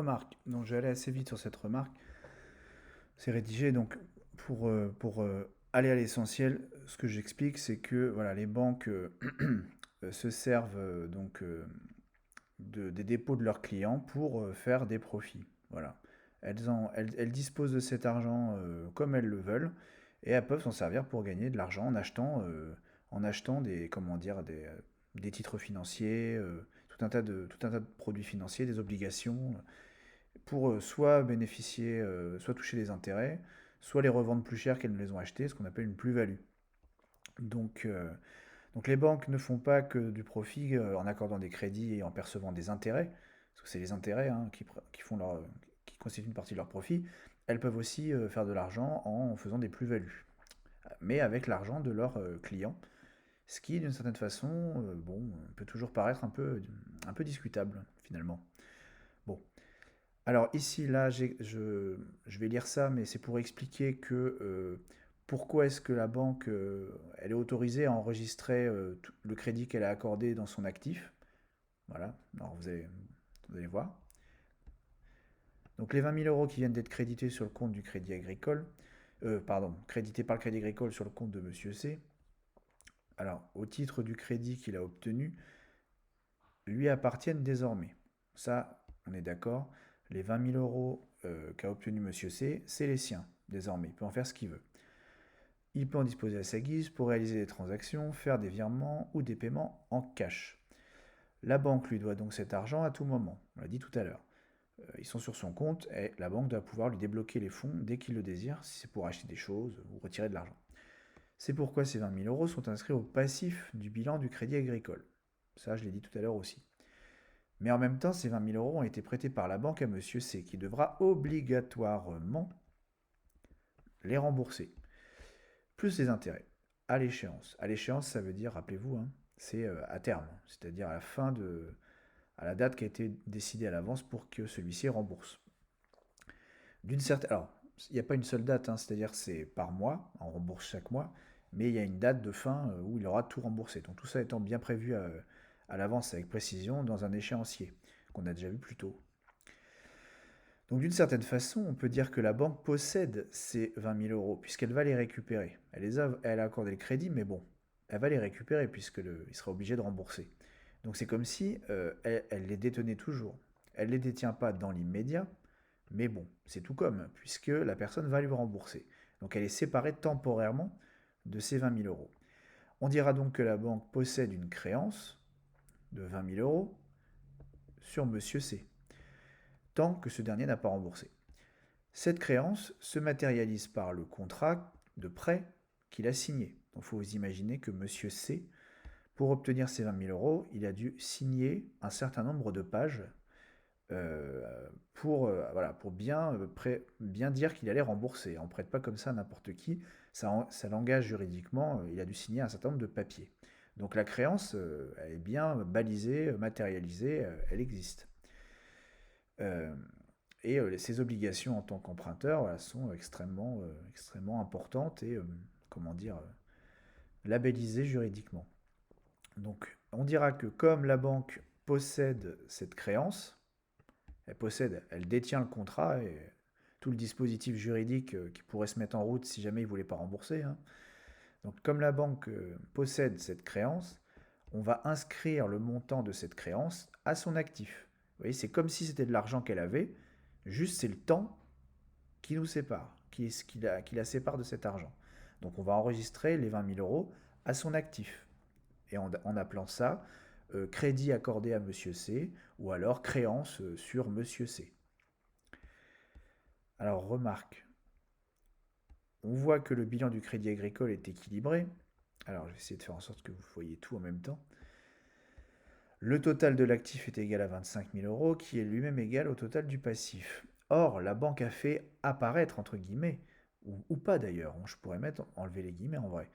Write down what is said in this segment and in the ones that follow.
remarque, donc je vais aller assez vite sur cette remarque, c'est rédigé, donc pour aller à l'essentiel, ce que j'explique, c'est que voilà, les banques se servent des dépôts de leurs clients pour faire des profits. Voilà. Elles disposent de cet argent comme elles le veulent et elles peuvent s'en servir pour gagner de l'argent en achetant des, comment dire, des titres financiers, tout un tas de produits financiers, des obligations, pour soit bénéficier, soit toucher des intérêts, soit les revendre plus cher qu'elles ne les ont achetés, ce qu'on appelle une plus-value. Donc, euh, donc les banques ne font pas que du profit en accordant des crédits et en percevant des intérêts, parce que c'est les intérêts qui constituent une partie de leur profit. Elles peuvent aussi faire de l'argent en faisant des plus-values, mais avec l'argent de leurs clients, ce qui d'une certaine façon, peut toujours paraître un peu discutable finalement. Bon, alors ici, là, je vais lire ça, mais c'est pour expliquer que pourquoi est-ce que la banque elle est autorisée à enregistrer le crédit qu'elle a accordé dans son actif. Voilà, alors vous allez voir. Donc les 20 000 € qui viennent d'être crédités sur le compte du Crédit Agricole, crédités par le Crédit Agricole sur le compte de Monsieur C. Alors, au titre du crédit qu'il a obtenu, lui appartiennent désormais. Ça, on est d'accord. Les 20 000 € qu'a obtenu Monsieur C, c'est les siens, désormais. Il peut en faire ce qu'il veut. Il peut en disposer à sa guise pour réaliser des transactions, faire des virements ou des paiements en cash. La banque lui doit donc cet argent à tout moment, on l'a dit tout à l'heure. Ils sont sur son compte et la banque doit pouvoir lui débloquer les fonds dès qu'il le désire, si c'est pour acheter des choses ou retirer de l'argent. C'est pourquoi ces 20 000 € sont inscrits au passif du bilan du Crédit Agricole. Ça, je l'ai dit tout à l'heure aussi. Mais en même temps, ces 20 000 € ont été prêtés par la banque à Monsieur C, qui devra obligatoirement les rembourser, plus les intérêts, à l'échéance. À l'échéance, ça veut dire, rappelez-vous, hein, c'est à terme, c'est-à-dire à la date qui a été décidée à l'avance pour que celui-ci rembourse. Alors, il n'y a pas une seule date, hein, c'est-à-dire c'est par mois, on rembourse chaque mois, mais il y a une date de fin où il aura tout remboursé. Donc tout ça étant bien prévu à l'avance avec précision dans un échéancier qu'on a déjà vu plus tôt. Donc d'une certaine façon, on peut dire que la banque possède ces 20 000 € puisqu'elle va les récupérer. Elle a accordé le crédit, mais bon, elle va les récupérer il sera obligé de rembourser. Donc c'est comme si elle les détenait toujours. Elle ne les détient pas dans l'immédiat, mais bon, c'est tout comme, puisque la personne va lui rembourser. Donc elle est séparée temporairement de ces 20 000 €. On dira donc que la banque possède une créance de 20 000 € sur Monsieur C, tant que ce dernier n'a pas remboursé. Cette créance se matérialise par le contrat de prêt qu'il a signé. Donc il faut vous imaginer que Monsieur C, pour obtenir ces 20 000 €, il a dû signer un certain nombre de pages euh, pour bien dire qu'il allait rembourser. On ne prête pas comme ça à n'importe qui, ça l'engage juridiquement, il a dû signer un certain nombre de papiers. Donc la créance, elle est bien balisée, matérialisée, elle existe. Euh, Ces obligations en tant qu'emprunteur voilà, sont extrêmement importantes et, comment dire, labellisées juridiquement. Donc on dira que comme la banque possède cette créance, elle détient le contrat et tout le dispositif juridique qui pourrait se mettre en route si jamais il ne voulait pas rembourser, hein. Donc comme la banque possède cette créance, on va inscrire le montant de cette créance à son actif. Vous voyez, c'est comme si c'était de l'argent qu'elle avait, juste c'est le temps qui nous sépare, qui la sépare de cet argent. Donc on va enregistrer les 20 000 € à son actif, et en appelant ça crédit accordé à Monsieur C, ou alors créance sur Monsieur C. Alors remarque, on voit que le bilan du Crédit Agricole est équilibré. Alors je vais essayer de faire en sorte que vous voyez tout en même temps. Le total de l'actif est égal à 25 000 €, qui est lui-même égal au total du passif. Or, la banque a fait apparaître, entre guillemets, ou pas d'ailleurs, je pourrais enlever les guillemets en vrai,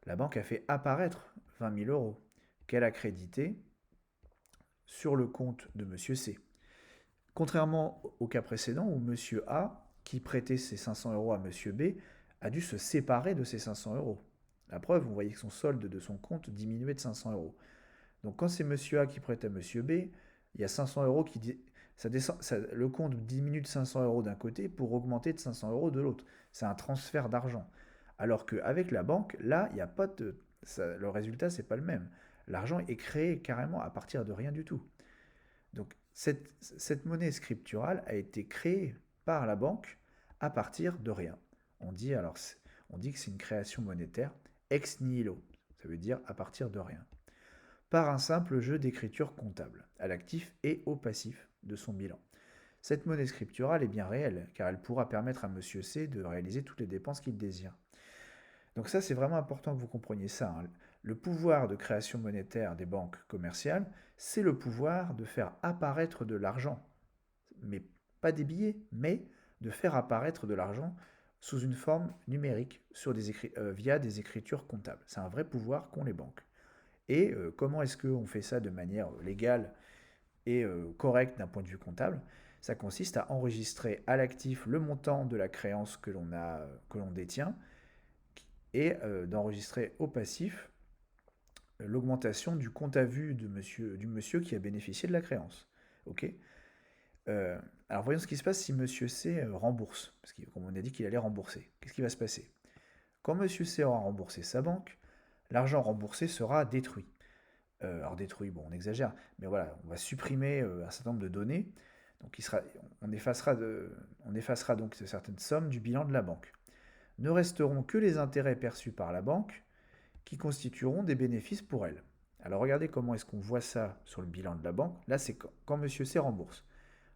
la banque a fait apparaître 20 000 € qu'elle a crédité sur le compte de Monsieur C. Contrairement au cas précédent où Monsieur A, qui prêtait ses 500 € à Monsieur B, a dû se séparer de ces 500 €. La preuve, vous voyez que son solde de son compte diminuait de 500 €. Donc quand c'est Monsieur A qui prête à Monsieur B, il y a 500 € Le compte diminue de 500 euros d'un côté pour augmenter de 500 euros de l'autre. C'est un transfert d'argent. Alors qu'avec la banque, là, il n'y a pas de, le résultat, c'est pas le même. L'argent est créé carrément à partir de rien du tout. Donc cette monnaie scripturale a été créée par la banque à partir de rien. On dit alors, on dit que c'est une création monétaire ex nihilo, ça veut dire à partir de rien, par un simple jeu d'écriture comptable, à l'actif et au passif de son bilan. Cette monnaie scripturale est bien réelle, car elle pourra permettre à Monsieur C de réaliser toutes les dépenses qu'il désire. Donc ça, c'est vraiment important que vous compreniez ça, hein. Le pouvoir de création monétaire des banques commerciales, c'est le pouvoir de faire apparaître de l'argent. Mais pas des billets, mais de faire apparaître de l'argent sous une forme numérique via des écritures comptables. C'est un vrai pouvoir qu'ont les banques. Et comment est-ce qu'on fait ça de manière légale et correcte d'un point de vue comptable? Ça consiste à enregistrer à l'actif le montant de la créance que l'on détient et d'enregistrer au passif l'augmentation du compte à vue du monsieur qui a bénéficié de la créance. Ok. Alors voyons ce qui se passe si monsieur C rembourse, parce que comme on a dit qu'il allait rembourser. Qu'est-ce qui va se passer? Quand monsieur C aura remboursé sa banque, l'argent remboursé sera détruit. Alors détruit, bon on exagère, mais voilà, on va supprimer un certain nombre de données, donc on effacera donc certaines sommes du bilan de la banque. Ne resteront que les intérêts perçus par la banque qui constitueront des bénéfices pour elle. Alors regardez comment est-ce qu'on voit ça sur le bilan de la banque. Là, c'est quand Monsieur C rembourse.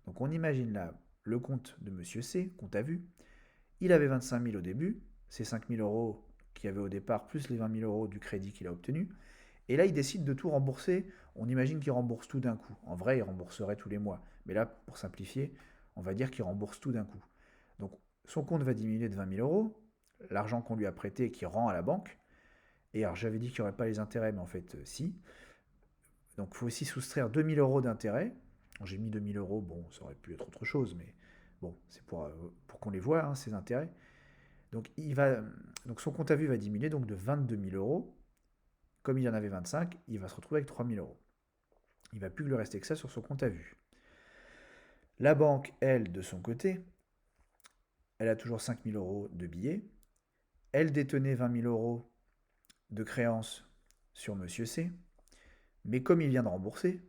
Donc on imagine là le compte de Monsieur C, compte à vue. Il avait 25 000 au début, c'est 5 000 euros qu'il y avait au départ, plus les 20 000 euros du crédit qu'il a obtenu. Et là, il décide de tout rembourser. On imagine qu'il rembourse tout d'un coup. En vrai, il rembourserait tous les mois. Mais là, pour simplifier, on va dire qu'il rembourse tout d'un coup. Donc son compte va diminuer de 20 000 euros. L'argent qu'on lui a prêté et qui rend à la banque. Et alors j'avais dit qu'il n'y aurait pas les intérêts, mais en fait si. Donc il faut aussi soustraire 2000 euros d'intérêts. J'ai mis 2000 euros, bon, ça aurait pu être autre chose, mais bon, c'est pour qu'on les voit, hein, ces intérêts. Donc, donc son compte à vue va diminuer donc de 22 000 euros. Comme il y en avait 25, il va se retrouver avec 3 000 euros. Il ne va plus que lui rester que ça sur son compte à vue. La banque, elle, de son côté, elle a toujours 5 000 euros de billets. Elle détenait 20 000 euros de créances sur Monsieur C. Mais comme il vient de rembourser,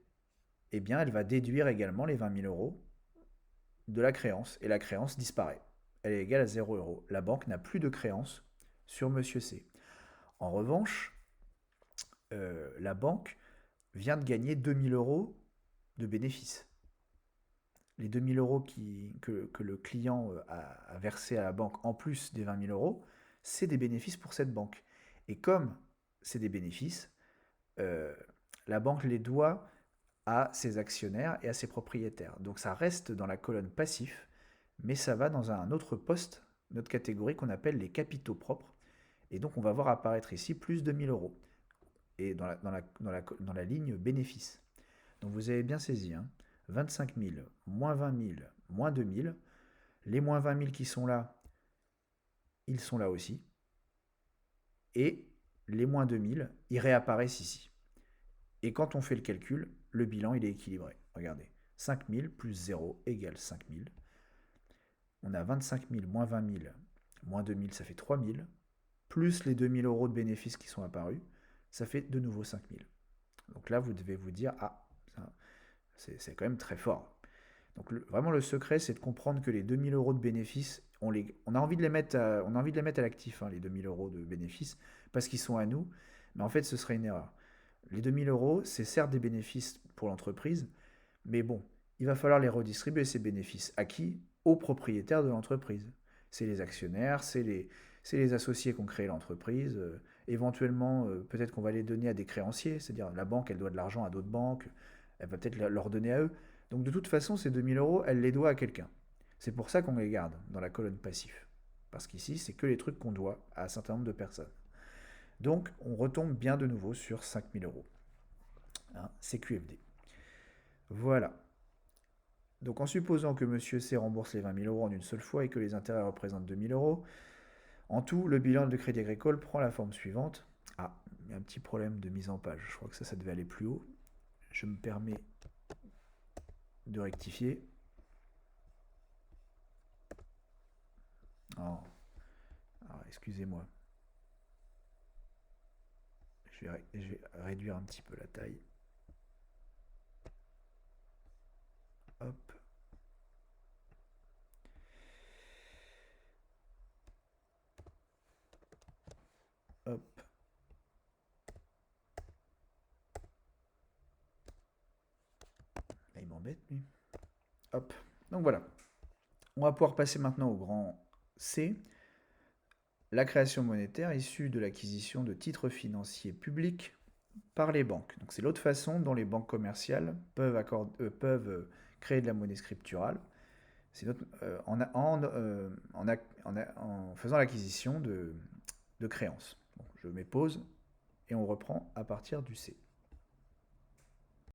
eh bien, elle va déduire également les 20 000 euros de la créance, et la créance disparaît. Elle est égale à 0 euros. La banque n'a plus de créance sur Monsieur C. En revanche, la banque vient de gagner 2 000 euros de bénéfices. Les 2 000 euros que le client a versé à la banque en plus des 20 000 euros, c'est des bénéfices pour cette banque. Et comme c'est des bénéfices, la banque les doit à ses actionnaires et à ses propriétaires. Donc ça reste dans la colonne passif, mais ça va dans un autre poste, une autre catégorie qu'on appelle les capitaux propres. Et donc on va voir apparaître ici plus de 1000 euros et dans la ligne bénéfice. Donc vous avez bien saisi, hein, 25 000, moins 20 000, moins 2 000. Les moins 20 000 qui sont là, ils sont là aussi. Et les moins 2 000, ils réapparaissent ici. Et quand on fait le calcul, le bilan il est équilibré. Regardez, 5 000 plus 0 égale 5 000. On a 25 000 moins 20 000 moins 2 000, ça fait 3 000. Plus les 2 000 euros de bénéfices qui sont apparus, ça fait de nouveau 5 000. Donc là, vous devez vous dire, ah, c'est quand même très fort. Donc vraiment, le secret, c'est de comprendre que les 2 000 euros de bénéfices, on a envie de les mettre à l'actif, hein, les 2 000 euros de bénéfices, parce qu'ils sont à nous, mais en fait, ce serait une erreur. Les 2 000 euros, c'est certes des bénéfices pour l'entreprise, mais bon, il va falloir les redistribuer, ces bénéfices. À qui? Aux propriétaires de l'entreprise. C'est les actionnaires, c'est les associés qui ont créé l'entreprise. Éventuellement, peut-être qu'on va les donner à des créanciers, c'est-à-dire la banque, elle doit de l'argent à d'autres banques, elle va peut-être leur donner à eux. Donc de toute façon, ces 2 000 euros, elle les doit à quelqu'un. C'est pour ça qu'on les garde dans la colonne passif. Parce qu'ici, c'est que les trucs qu'on doit à un certain nombre de personnes. Donc, on retombe bien de nouveau sur 5 000 euros. Hein, CQFD. Voilà. Donc, en supposant que Monsieur C rembourse les 20 000 euros en une seule fois et que les intérêts représentent 2 000 euros, en tout, le bilan de Crédit Agricole prend la forme suivante. Ah, il y a un petit problème de mise en page. Je crois que ça devait aller plus haut. Je me permets de rectifier. Oh, alors, excusez-moi. Je vais réduire un petit peu la taille. Hop, hop. Là, il m'embête, lui. Hop. Donc voilà. On va pouvoir passer maintenant au grand C, la création monétaire issue de l'acquisition de titres financiers publics par les banques. Donc c'est l'autre façon dont les banques commerciales créer de la monnaie scripturale. C'est en faisant l'acquisition de créances. Bon, je mets pause et on reprend à partir du C.